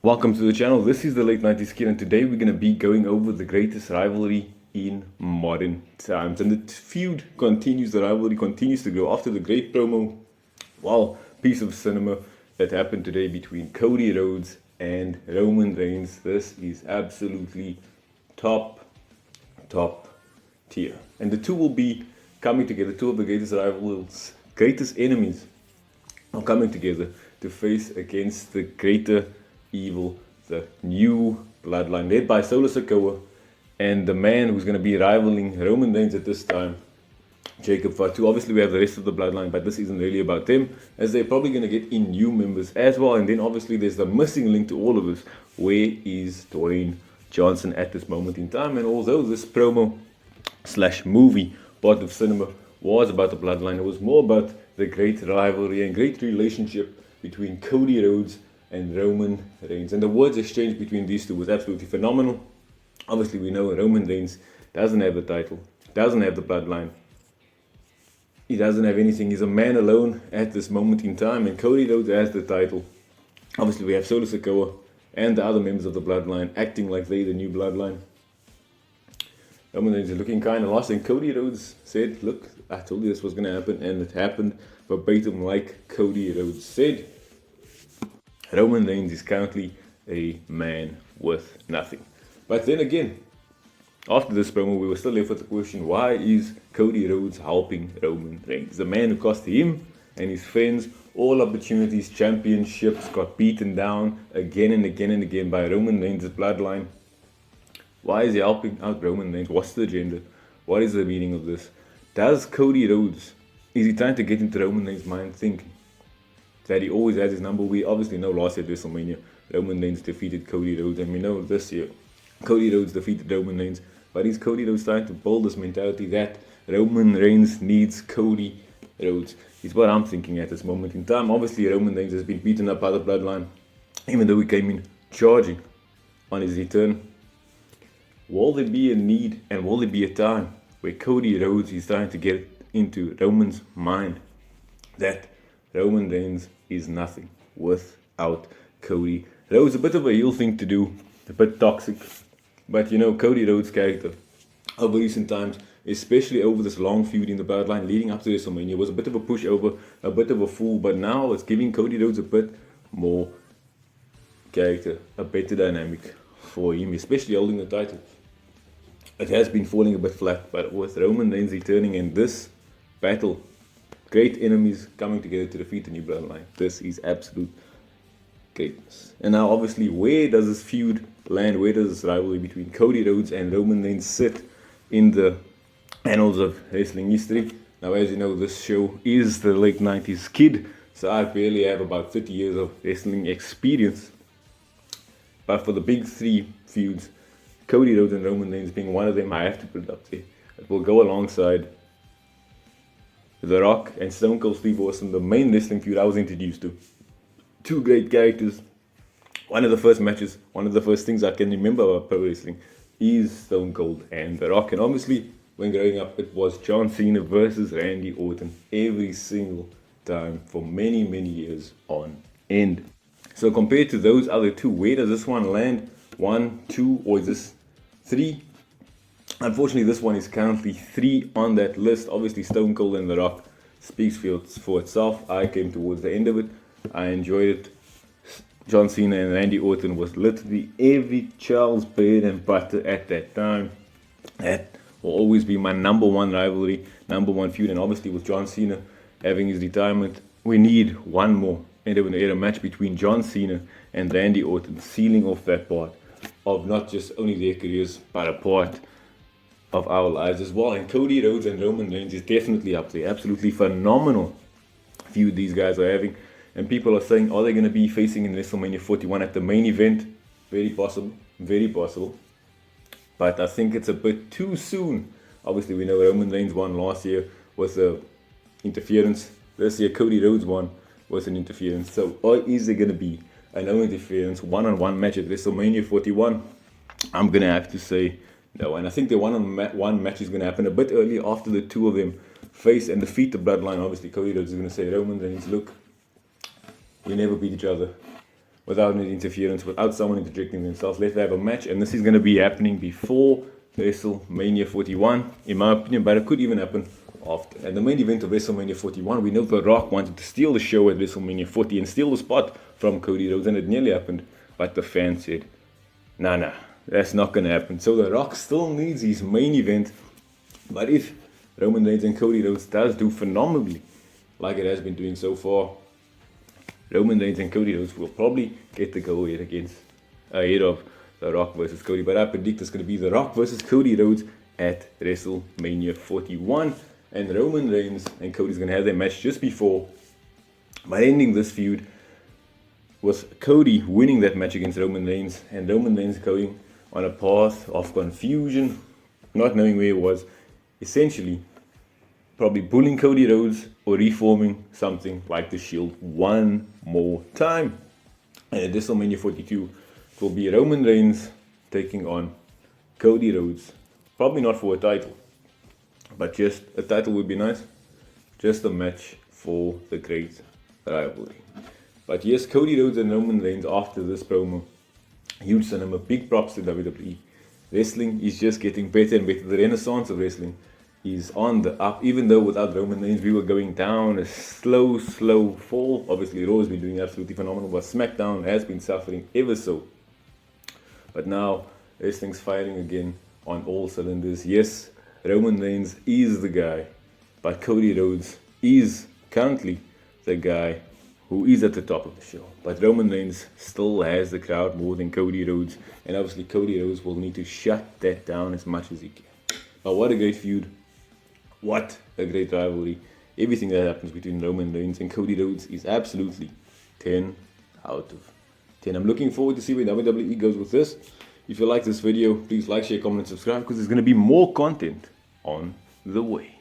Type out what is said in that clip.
Welcome to the channel. This is the late 90s kid, and today we're going to be going over the greatest rivalry in modern times. And the feud continues, the rivalry continues to grow after the great promo, piece of cinema that happened today between Cody Rhodes and Roman Reigns. This is absolutely top tier. And the two will be coming together, two of the greatest rivals, greatest enemies are coming together to face against the greater evil, the new bloodline led by Solo Sikoa and the man who's going to be rivaling Roman Reigns at this time, Jacob Fatu. Obviously we have the rest of the bloodline, but this isn't really about them, as they're probably going to get in new members as well. And then obviously there's the missing link to all of this. Where is Dwayne Johnson at this moment in time? And although this promo / movie part of cinema was about the bloodline, it was more about the great rivalry and great relationship between Cody Rhodes and Roman Reigns. And the words exchange between these two was absolutely phenomenal. Obviously we know Roman Reigns doesn't have the title, doesn't have the bloodline, he doesn't have anything, he's a man alone at this moment in time, and Cody Rhodes has the title. Obviously we have Solo Sikoa and the other members of the bloodline acting like they're the new bloodline. Roman Reigns is looking kind of lost, and Cody Rhodes said, look, I told you this was going to happen, and it happened verbatim like Cody Rhodes said. Roman Reigns is currently a man with nothing. But then again, after this promo, we were still left with the question, why is Cody Rhodes helping Roman Reigns? The man who cost him and his friends all opportunities, championships, got beaten down again and again and again by Roman Reigns' bloodline. Why is he helping out Roman Reigns? What's the agenda? What is the meaning of this? Does Cody Rhodes, is he trying to get into Roman Reigns' mind, thinking that he always has his number? We obviously know last year at WrestleMania, Roman Reigns defeated Cody Rhodes, and we know this year, Cody Rhodes defeated Roman Reigns. But is Cody Rhodes trying to build this mentality that Roman Reigns needs Cody Rhodes? Is what I'm thinking at this moment in time. Obviously, Roman Reigns has been beaten up by the bloodline, even though he came in charging on his return. Will there be a need and will there be a time where Cody Rhodes is trying to get into Roman's mind that Roman Reigns is nothing without Cody Rhodes? A bit of a heel thing to do, a bit toxic. But you know, Cody Rhodes' character over recent times, especially over this long feud in the bloodline leading up to WrestleMania, was a bit of a pushover, a bit of a fool. But now it's giving Cody Rhodes a bit more character, a better dynamic for him, especially holding the title. It has been falling a bit flat, but with Roman Reigns returning and this battle, great enemies coming together to defeat the new bloodline, this is absolute greatness. And now obviously, where does this feud land? Where does this rivalry between Cody Rhodes and Roman Reigns sit in the annals of wrestling history? Now, as you know, this show is the late 90s kid, so I barely have about 30 years of wrestling experience. But for the big three feuds, Cody Rhodes and Roman Reigns being one of them, I have to put it up there. It will go alongside The Rock and Stone Cold Steve Austin, the main wrestling feud I was introduced to. Two great characters. One of the first matches, one of the first things I can remember about pro wrestling is Stone Cold and The Rock. And obviously, when growing up, it was John Cena versus Randy Orton every single time for many, many years on end. So compared to those other two, where does this one land? 1, 2, or is this 3? Unfortunately, this one is currently 3 on that list. Obviously, Stone Cold and The Rock speaks for itself. I came towards the end of it. I enjoyed it. John Cena and Randy Orton was literally every child's bread and butter at that time. That will always be my number one rivalry, number one feud. And obviously, with John Cena having his retirement, we need one more end of an era match between John Cena and Randy Orton, sealing off that part of not just only their careers, but a part of our lives as well. And Cody Rhodes and Roman Reigns is definitely up there. Absolutely phenomenal feud these guys are having. And people are saying, are they going to be facing in WrestleMania 41 at the main event? Very possible, very possible. But I think it's a bit too soon. Obviously, we know Roman Reigns won last year with an interference. This year, Cody Rhodes won with an interference. So, is there going to be a no interference one-on-one match at WrestleMania 41? I'm going to have to say no. And I think the one-on-one match is going to happen a bit early after the two of them face and defeat the bloodline. Obviously, Cody Rhodes is going to say, Roman Reigns, look, we never beat each other. without any interference, without someone interjecting themselves. Let's have a match, and this is going to be happening before WrestleMania 41, in my opinion, but it could even happen after. And the main event of WrestleMania 41, we know The Rock wanted to steal the show at WrestleMania 40 and steal the spot from Cody Rhodes, and it nearly happened, but the fans said, nah, that's not going to happen. So The Rock still needs his main event, but if Roman Reigns and Cody Rhodes does do phenomenally, like it has been doing so far, Roman Reigns and Cody Rhodes will probably get the go-ahead ahead of The Rock versus Cody. But I predict it's going to be The Rock versus Cody Rhodes at WrestleMania 41. And Roman Reigns and Cody's going to have their match just before, by ending this feud with Cody winning that match against Roman Reigns, and Roman Reigns going on a path of confusion, not knowing where he was, essentially probably bullying Cody Rhodes or reforming something like the Shield one more time. And at WrestleMania 42, it will be Roman Reigns taking on Cody Rhodes. Probably not for a title, but just a title would be nice. Just a match for the great rivalry. But yes, Cody Rhodes and Roman Reigns after this promo, huge cinema, big props to WWE. Wrestling is just getting better and better. The renaissance of wrestling is on the up. Even though without Roman Reigns we were going down a slow fall. Obviously Raw has been doing absolutely phenomenal, but Smackdown has been suffering ever so. But now wrestling's firing again on all cylinders. Yes, Roman Reigns is the guy, but Cody Rhodes is currently the guy who is at the top of the show. But Roman Reigns still has the crowd more than Cody Rhodes, and obviously Cody Rhodes will need to shut that down as much as he can. But what a great feud. What a great rivalry. Everything that happens between Roman Reigns and Cody Rhodes is absolutely 10 out of 10. I'm looking forward to see where WWE goes with this. If you like this video, please like, share, comment, and subscribe, because there's going to be more content on the way.